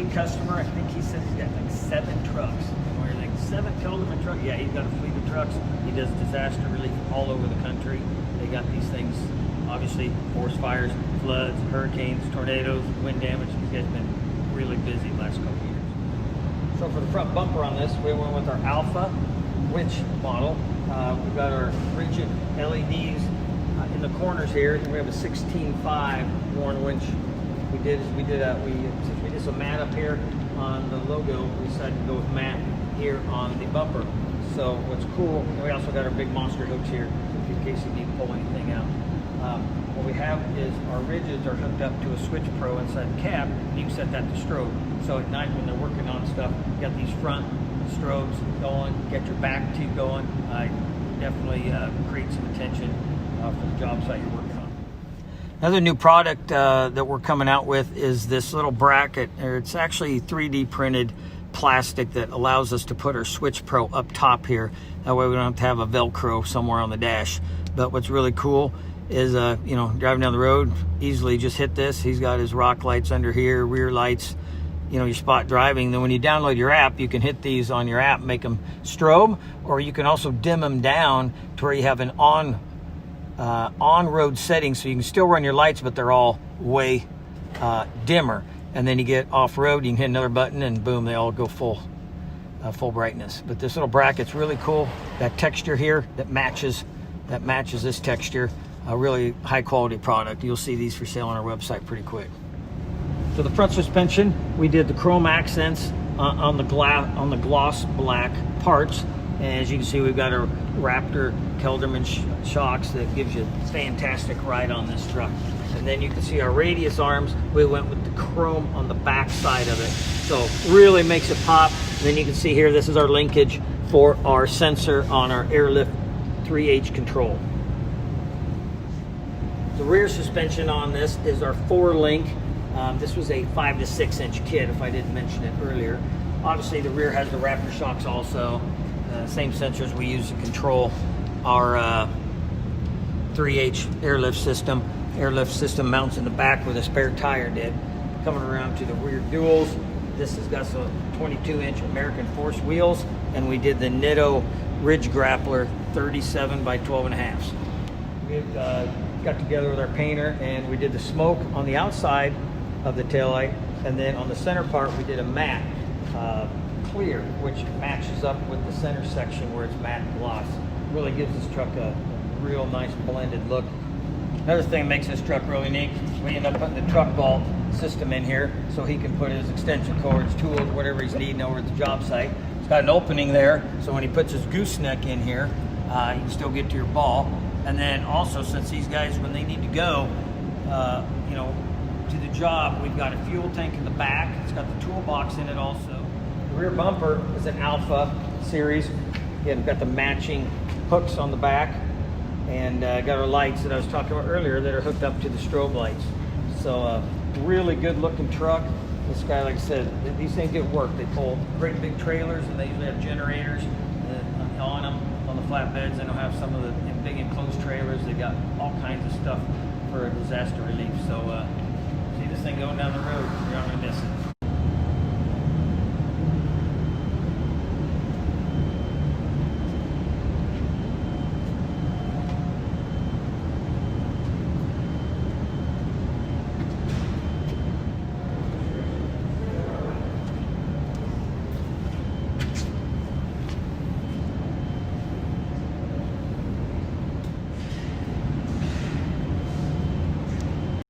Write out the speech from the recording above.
repeat customer. I think he said he's got like 7 trucks. Or like 7 Kelderman trucks. Yeah, he's got a fleet of trucks. He does disaster relief all over the country. They got these things, obviously, forest fires, floods, hurricanes, tornadoes, wind damage. These guys have been really busy the last couple of years. So for the front bumper on this, we went with our Alpha winch model. We've got our rigid LEDs in the corners here. We have a 16.5 Warren winch. Since we did some matte up here on the logo, we decided to go with matte here on the bumper. So what's cool, and we also got our big monster hooks here in case you need to pull anything out. What we have is our rigids are hooked up to a switch pro inside the cab, and you can set that to strobe. So at night when they're working on stuff, you got these front strobes going, get your back tube going. Definitely create some attention for the job site you're working on. Another new product that we're coming out with is this little bracket. It's actually 3D printed plastic that allows us to put our switch pro up top here. That way we don't have to have a Velcro somewhere on the dash. But what's really cool is, driving down the road, easily just hit this. He's got his rock lights under here, rear lights, your spot driving. Then when you download your app, you can hit these on your app, make them strobe, or you can also dim them down to where you have an on-road setting, so you can still run your lights, but they're all way dimmer. And then you get off-road, you can hit another button, and boom, they all go full brightness. But this little bracket's really cool. That texture here that matches this texture. A really high-quality product. You'll see these for sale on our website pretty quick. So the front suspension, we did the chrome accents on the gloss black parts. And as you can see, we've got our Raptor Kelderman shocks that gives you a fantastic ride on this truck. And then you can see our radius arms. We went with the chrome on the back side of it. So really makes it pop. And then you can see here, this is our linkage for our sensor on our airlift 3H control. The rear suspension on this is our 4-link. This was a 5 to 6 inch kit, if I didn't mention it earlier. Obviously the rear has the Raptor shocks also. Same sensors we use to control our 3H airlift system. Airlift system mounts in the back where the spare tire did. Coming around to the rear duals, this has got some 22-inch American Force wheels, and we did the Nitto Ridge Grappler 37 by 12.5. We've got together with our painter and we did the smoke on the outside of the taillight, and then on the center part we did a matte clear, which matches up with the center section where it's matte gloss. Really gives this truck a real nice blended look. Another thing that makes this truck really neat, we end up putting the truck vault system in here so he can put his extension cords, tools, whatever he's needing over at the job site. It's got an opening there, so when he puts his gooseneck in here, you can still get to your ball. And then also, since these guys, when they need to go, to the job, we've got a fuel tank in the back. It's got the toolbox in it also. The rear bumper is an Alpha series. Again, we've got the matching hooks on the back, and got our lights that I was talking about earlier that are hooked up to the strobe lights. So really good looking truck. This guy, like I said, these things get work. They pull great big trailers, and they usually have generators on them. On the flatbeds, they don't have some of the big enclosed trailers. They got all kinds of stuff for disaster relief. So see this thing going down the road, you're